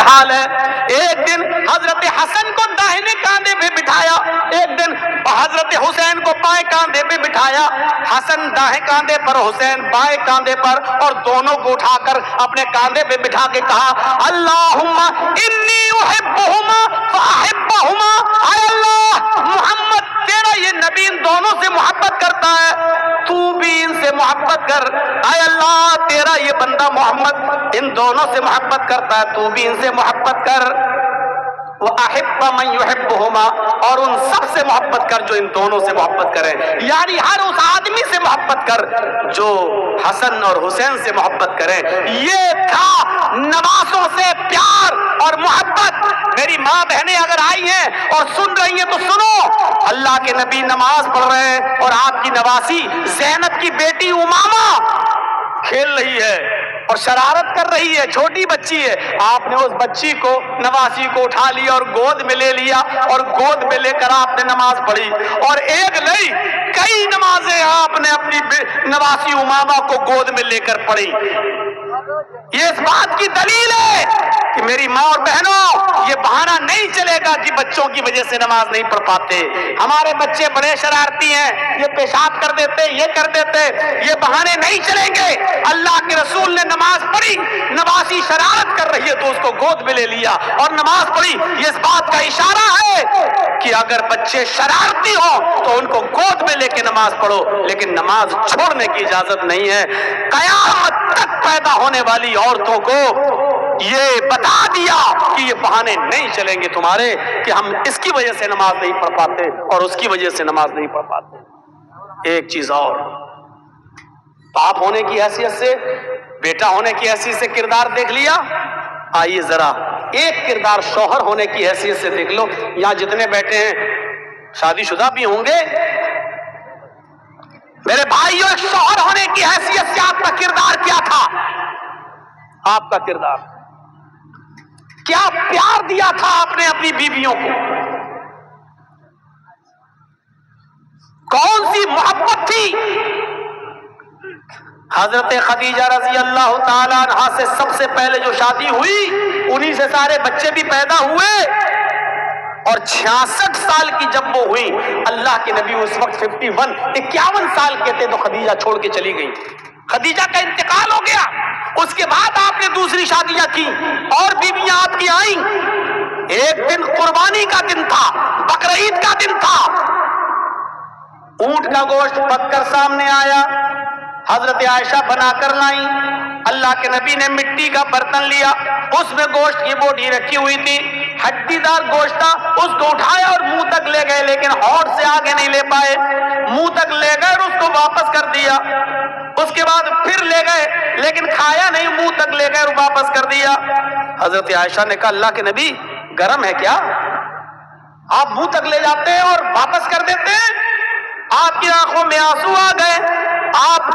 حال ہے. ایک دن حضرت حسن کو داہنے کاندھے پہ بٹھایا, ایک دن حضرت حسین کو بائیں کاندھے پہ بٹھایا. حسن دائیں کاندھے پر, حسین بائیں کاندھے پر, اور دونوں کو اٹھا کر اپنے کاندھے پہ بٹھا کے کہا اللہم انی احبہما فاحبہما. اے اللہ, محمد تیرا یہ نبی ان دونوں سے محبت کرتا ہے, تو بھی ان سے محبت کر. اے اللہ, تیرا یہ بندہ محمد ان دونوں سے محبت کرتا ہے, تو بھی ان سے محبت کر. وَأَحِبَّ مَن يُحِبُّهُمَا, اور ان سب سے محبت کر جو ان دونوں سے محبت کرے, یعنی ہر اس آدمی سے محبت کر جو حسن اور حسین سے محبت کرے. یہ تھا نوازوں سے پیار اور محبت. میری ماں بہنیں اگر آئی ہیں اور سن رہی ہیں تو سنو, اللہ کے نبی نماز پڑھ رہے ہیں اور آپ کی نواسی زینب کی بیٹی امامہ کھیل رہی ہے اور شرارت کر رہی ہے, چھوٹی بچی ہے. آپ نے اس بچی کو, نواسی کو اٹھا لیا اور گود میں لے لیا, اور گود میں لے کر آپ نے نماز پڑھی. اور ایک نہیں, کئی نمازیں آپ نے اپنی نواسی امامہ کو گود میں لے کر پڑھی. یہ اس بات کی دلیل ہے کہ میری ماں اور بہنوں, یہ بہانہ نہیں چلے گا کہ بچوں کی وجہ سے نماز نہیں پڑھ پاتے. ہمارے بچے بڑے شرارتی ہیں, یہ پیشاب کر دیتے, یہ کر دیتے, یہ بہانے نہیں چلیں گے. اللہ کے رسول نے نماز پڑھی, نمازی شرارت کر رہی ہے تو اس کو گود میں لے لیا اور نماز پڑھی. یہ اس بات کا اشارہ ہے کہ اگر بچے شرارتی ہوں تو ان کو گود میں لے کے نماز پڑھو, لیکن نماز چھوڑنے کی اجازت نہیں ہے. قیامت تک پیدا ہونے والی عورتوں کو یہ بتا دیا کہ یہ بہانے نہیں چلیں گے تمہارے کہ ہم اس کی وجہ سے نماز نہیں پڑھ پاتے اور اس کی وجہ سے نماز نہیں پڑھ پاتے. ایک چیز اور, باپ ہونے کی حیثیت سے, بیٹا ہونے کی حیثیت سے کردار دیکھ لیا. آئیے ذرا ایک کردار شوہر ہونے کی حیثیت سے دیکھ لو. یہاں جتنے بیٹھے ہیں شادی شدہ بھی ہوں گے. میرے بھائیوں, ایک شوہر ہونے کی حیثیت سے آپ کا کردار کیا تھا؟ آپ کا کردار کیا پیار دیا تھا آپ نے اپنی بیویوں کو؟ کون سی محبت تھی؟ حضرت خدیجہ رضی اللہ تعالیٰ عنہا سے سب سے پہلے جو شادی ہوئی, انہی سے سارے بچے بھی پیدا ہوئے. اور 66 سال کی جب وہ ہوئی, اللہ کے نبی اس وقت 51 سال کے تھے تو خدیجہ چھوڑ کے چلی گئی. خدیجہ کا انتقال ہو گیا. اس کے بعد آپ نے دوسری شادیاں کی اور بیویاں آپ کی آئیں. ایک دن قربانی کا دن تھا, بقرعید کا دن تھا. اونٹ کا گوشت پک کر سامنے آیا, حضرت عائشہ بنا کر لائیں. اللہ کے نبی نے مٹی کا برتن لیا, اس میں گوشت کی بوٹی رکھی ہوئی تھی, ہڈی دار گوشت تھا. اس کو اٹھایا اور منہ تک لے گئے, لیکن ہونٹ سے آگے نہیں لے پائے. منہ تک لے گئے اور اس کو واپس کر دیا. اس کے بعد پھر لے گئے لیکن کھایا نہیں, منہ تک لے گئے اور واپس کر دیا. حضرت عائشہ نے کہا اللہ کے نبی گرم ہے کیا؟ آپ منہ تک لے جاتے ہیں اور واپس کر دیتے ہیں. آپ کی آنکھوں میں آنسو آ گئے. آپ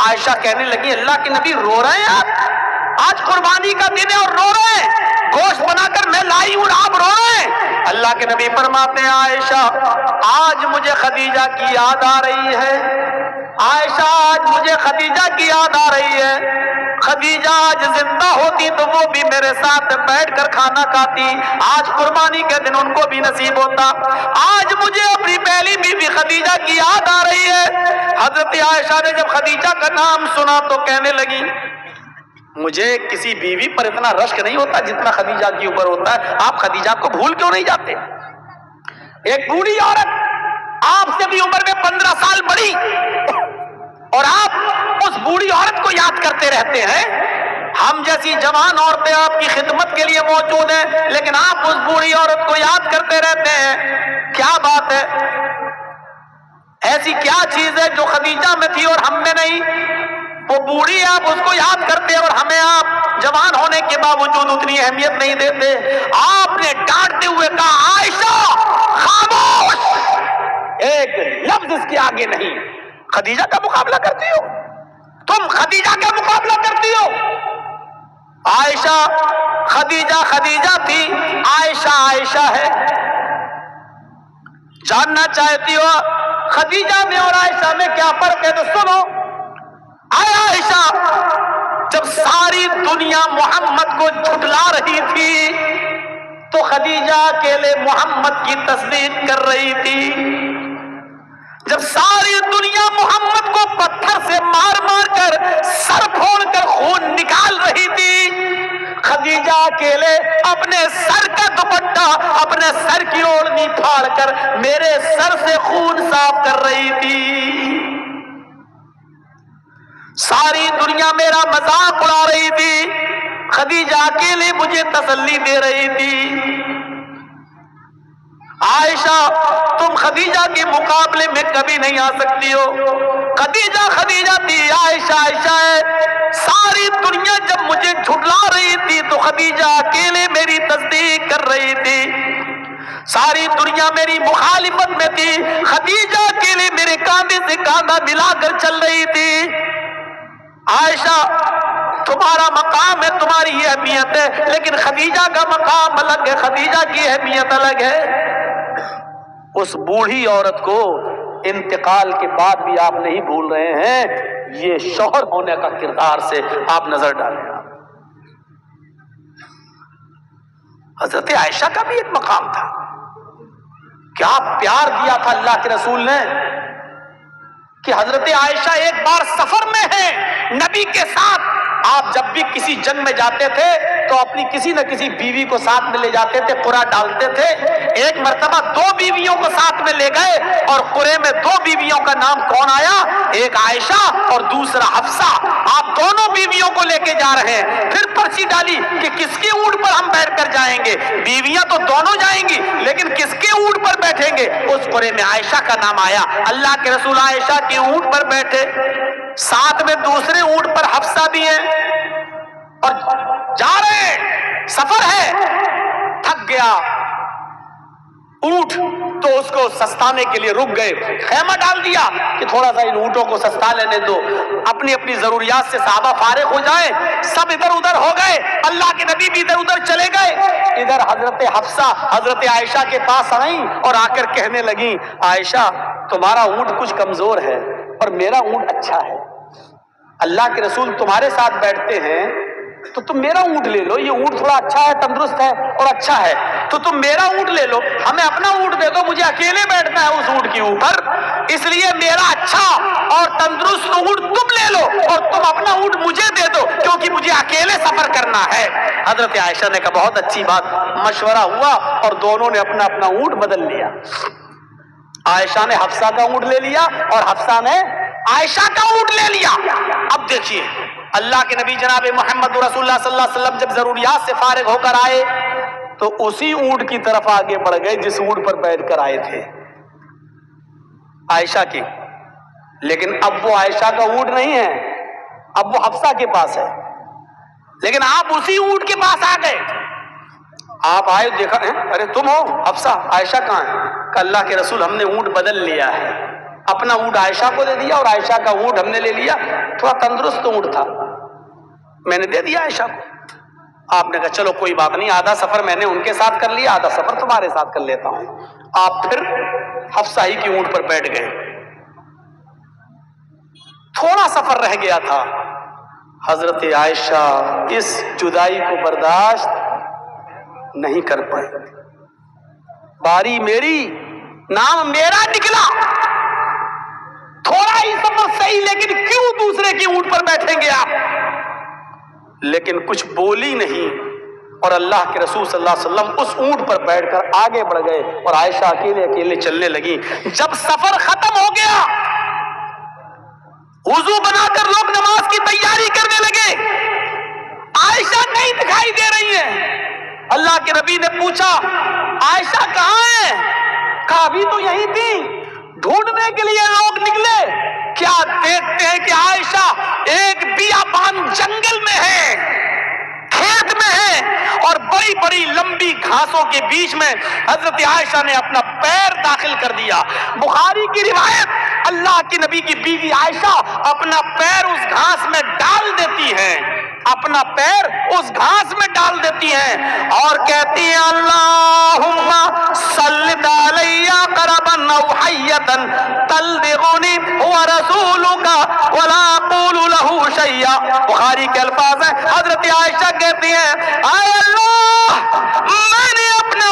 عائشہ کہنے لگی اللہ کے نبی رو رہے ہیں آپ؟ آج قربانی کا دن ہے اور رو رہے ہیں, گوشت بنا کر میں لائی ہوں اور آپ رو رہے ہیں. اللہ کے نبی فرماتے ہیں عائشہ آج مجھے خدیجہ کی یاد آ رہی ہے. عائشہ آج مجھے خدیجہ کی یاد آ رہی ہے. خدیجہ آج زندہ ہوتی تو وہ بھی میرے ساتھ بیٹھ کر کھانا کھاتی. آج قربانی کے دن ان کو بھی نصیب ہوتا. آج مجھے اپنی پہلی بیوی خدیجہ کی یاد آ رہی ہے. حضرت عائشہ نے جب خدیجہ کا نام سنا تو کہنے لگی مجھے کسی بیوی پر اتنا رشک نہیں ہوتا جتنا خدیجہ کے اوپر ہوتا ہے. آپ خدیجہ کو بھول کیوں نہیں جاتے؟ ایک بوڑھی عورت آپ سے بھی عمر میں 15 سال بڑی, اور آپ اس بوڑھی عورت کو یاد کرتے رہتے ہیں. ہم جیسی جوان عورتیں آپ کی خدمت کے لیے موجود ہیں, لیکن آپ اس بوڑھی عورت کو یاد کرتے رہتے ہیں. کیا بات ہے؟ ایسی کیا چیز ہے جو خدیجہ میں تھی اور ہم میں نہیں؟ وہ بوڑھی ہے, آپ اس کو یاد کرتے اور ہمیں آپ جوان ہونے کے باوجود اتنی اہمیت نہیں دیتے. آپ نے ڈانٹتے ہوئے کہا عائشہ خاموش, ایک لفظ اس کے آگے نہیں. خدیجہ کا مقابلہ کرتی ہو تم, خدیجہ کا مقابلہ کرتی ہو. عائشہ خدیجہ تھی, عائشہ عائشہ ہے. جاننا چاہتی ہو خدیجہ میں اور عائشہ میں کیا فرق ہے تو سنو. اے عائشہ, جب ساری دنیا محمد کو جھٹلا رہی تھی خدیجہ اکیلے محمد کی تصدیق کر رہی تھی۔ جب ساری دنیا محمد کو پتھر سے مار مار کر سر پھوڑ کر خون نکال رہی تھی، خدیجہ اکیلے اپنے سر کا دوپٹہ، اپنے سر کی اوڑھنی پھاڑ کر میرے سر سے خون صاف کر رہی تھی۔ ساری دنیا میرا مذاق اڑا رہی تھی، خدیجہ اکیلے مجھے تسلی دے رہی تھی۔ عائشہ تم خدیجہ کے مقابلے میں کبھی نہیں آ سکتی ہو۔ خدیجہ خدیجہ تھی، عائشہ عائشہ ہے۔ ساری دنیا جب مجھے جھٹلا رہی تھی تو خدیجہ اکیلے میری تصدیق کر رہی تھی۔ ساری دنیا میری مخالفت میں تھی، خدیجہ اکیلے میرے کاندھے سے کاندھا ملا کر چل رہی تھی۔ عائشہ تمہارا مقام ہے، تمہاری یہ اہمیت ہے، لیکن خدیجہ کا مقام الگ ہے، خدیجہ کی اہمیت الگ ہے۔ اس بوڑھی عورت کو انتقال کے بعد بھی آپ نہیں بھول رہے ہیں، یہ شوہر ہونے کا کردار سے آپ نظر ڈالیں۔ حضرت عائشہ کا بھی ایک مقام تھا، کیا پیار دیا تھا اللہ کے رسول نے کہ حضرت عائشہ ایک بار سفر میں ہے نبی کے ساتھ۔ آپ جب بھی کسی جنگ میں جاتے تھے تو اپنی کسی نہ کسی بیوی کو ساتھ میں لے جاتے تھے، قرعہ ڈالتے تھے۔ ایک مرتبہ 2 بیویوں کو ساتھ میں لے گئے اور قرعے میں 2 بیویوں کا نام کون آیا؟ ایک عائشہ اور دوسرا حفصہ۔ آپ دونوں بیویوں کو لے کے جا رہے ہیں، پھر پرچی ڈالی کہ کس کے اونٹ پر ہم بیٹھ کر جائیں گے۔ بیویاں تو دونوں جائیں گی لیکن کس کے اونٹ پر بیٹھیں گے؟ اس قرعے میں عائشہ کا نام آیا۔ اللہ کے رسول عائشہ کے اونٹ پر بیٹھے، ساتھ میں دوسرے اونٹ پر حفصہ بھی ہیں اور جا رہے ہیں، سفر ہے، تھک گیا اونٹ تو اس کو سستانے کے لیے رک گئے، خیمہ ڈال دیا کہ تھوڑا سا ان اونٹوں کو سستا لینے دو، اپنی اپنی ضروریات سے صحابہ فارغ ہو جائیں۔ سب ادھر ادھر ہو گئے، اللہ کے نبی بھی ادھر ادھر چلے گئے۔ ادھر حضرت حفصہ حضرت عائشہ کے پاس آئیں اور آ کر کہنے لگیں، عائشہ تمہارا اونٹ کچھ کمزور ہے اور میرا اونٹ اچھا ہے، اللہ کے رسول تمہارے ساتھ بیٹھتے ہیں تو تم میرا اونٹ لے لو، یہ اونٹ تھوڑا اچھا ہے، تندرست ہے اور اچھا ہے، تو تم میرا اونٹ لے لو، ہمیں اپنا اونٹ دے دو، مجھے اکیلے بیٹھنا ہے اس اونٹ کے اوپر، اس لیے میرا اچھا اور تندرست اونٹ تم لے لو اور تم اپنا اونٹ مجھے دے دو کیونکہ مجھے اکیلے سفر کرنا ہے۔ حضرت عائشہ نے کہا بہت اچھی بات، مشورہ ہوا اور دونوں نے اپنا اپنا اونٹ بدل لیا۔ عائشہ نے حفصہ کا اونٹ لے لیا اور حفصہ نے عائشہ کا اونٹ لے لیا۔ اب دیکھیے اللہ کے نبی جناب محمد رسول اللہ صلی اللہ علیہ وسلم جب ضروریات سے فارغ ہو کر آئے تو اسی اونٹ کی طرف آگے بڑھ گئے جس اونٹ پر بیٹھ کر آئے تھے، عائشہ کی، لیکن اب وہ عائشہ کا اونٹ نہیں ہے، اب وہ حفصہ کے پاس ہے، لیکن آپ اسی اونٹ کے پاس آ گئے۔ آپ آئے دیکھا، ارے تم ہو حفصہ، عائشہ کہاں ہے؟ کہ اللہ کے رسول ہم نے اونٹ بدل لیا ہے، اپنا اونٹ عائشہ کو دے دیا اور عائشہ کا اونٹ ہم نے لے لیا، تھوڑا تندرست اونٹ تھا میں نے دے دیا عائشہ کو۔ آپ نے کہا چلو کوئی بات نہیں، آدھا سفر میں نے ان کے ساتھ کر لیا، آدھا سفر تمہارے ساتھ کر لیتا ہوں۔ آپ پھر حفصہ ہی کی اونٹ پر بیٹھ گئے۔ تھوڑا سفر رہ گیا تھا، حضرت عائشہ اس جدائی کو برداشت نہیں کر پائی، باری میری نام میرا نکلا، تھوڑا ہی سفر صحیح لیکن کیوں دوسرے کی اونٹ پر بیٹھیں گے آپ؟ لیکن کچھ بولی نہیں اور اللہ کے رسول صلی اللہ علیہ وسلم اس اونٹ پر بیٹھ کر آگے بڑھ گئے اور عائشہ اکیلے اکیلے چلنے لگی۔ جب سفر ختم ہو گیا، وضو بنا کر لوگ نماز کی تیاری کرنے لگے، عائشہ نہیں دکھائی دے رہی ہیں۔ اللہ کے نبی نے پوچھا عائشہ کہاں ہے؟ کہا ابھی تو یہی تھی، ڈھونڈنے کے لیے لوگ نکلے، کیا دیکھتے ہیں کہ عائشہ ایک بیابان جنگل میں ہے، کھیت میں ہے اور بڑی بڑی لمبی گھاسوں کے بیچ میں حضرت عائشہ نے اپنا پیر داخل کر دیا۔ بخاری کی روایت، اللہ کے نبی کی بیوی عائشہ اپنا پیر اس گھاس میں ڈال دیتی ہیں، اپنا پیر اس گھاس میں ڈال دیتی ہیں اور کہتی ہیں اللہم سلط علی قربا او حیتا تلدغنی ورسولک ولا اقول له شیئا۔ بخاری کے الفاظ ہیں، حضرت عائشہ کہتی ہیں اے اللہ میں نے اپنا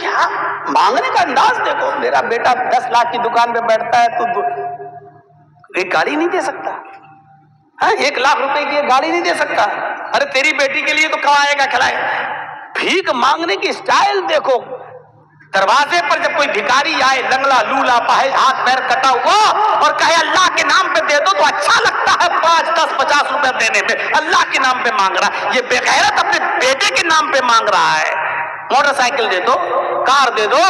کیا مانگنے کا انداز دیکھو. میرا بیٹا 10 لاکھ کی دکان پہ بیٹھتا ہے تو ایک گاڑی نہیں دے سکتا, 1 لاکھ روپے کی ایک گاڑی نہیں دے سکتا. ارے تیری بیٹی کے لیے تو کمائے گا کھلائے. بھیک مانگنے کی سٹائل دیکھو. دروازے پر جب کوئی بھکاری آئے لنگڑا لولا پاہے ہاتھ پیر کٹا ہوا اور کہے اللہ کے نام پہ دے دو تو اچھا لگتا ہے. 5, 10, 50 روپے دینے پہ اللہ کے نام پہ مانگ رہا ہے. یہ بے غیرت اپنے بیٹے کے نام پہ مانگ رہا ہے. موٹر سائیکل دے دو, کار دے دو,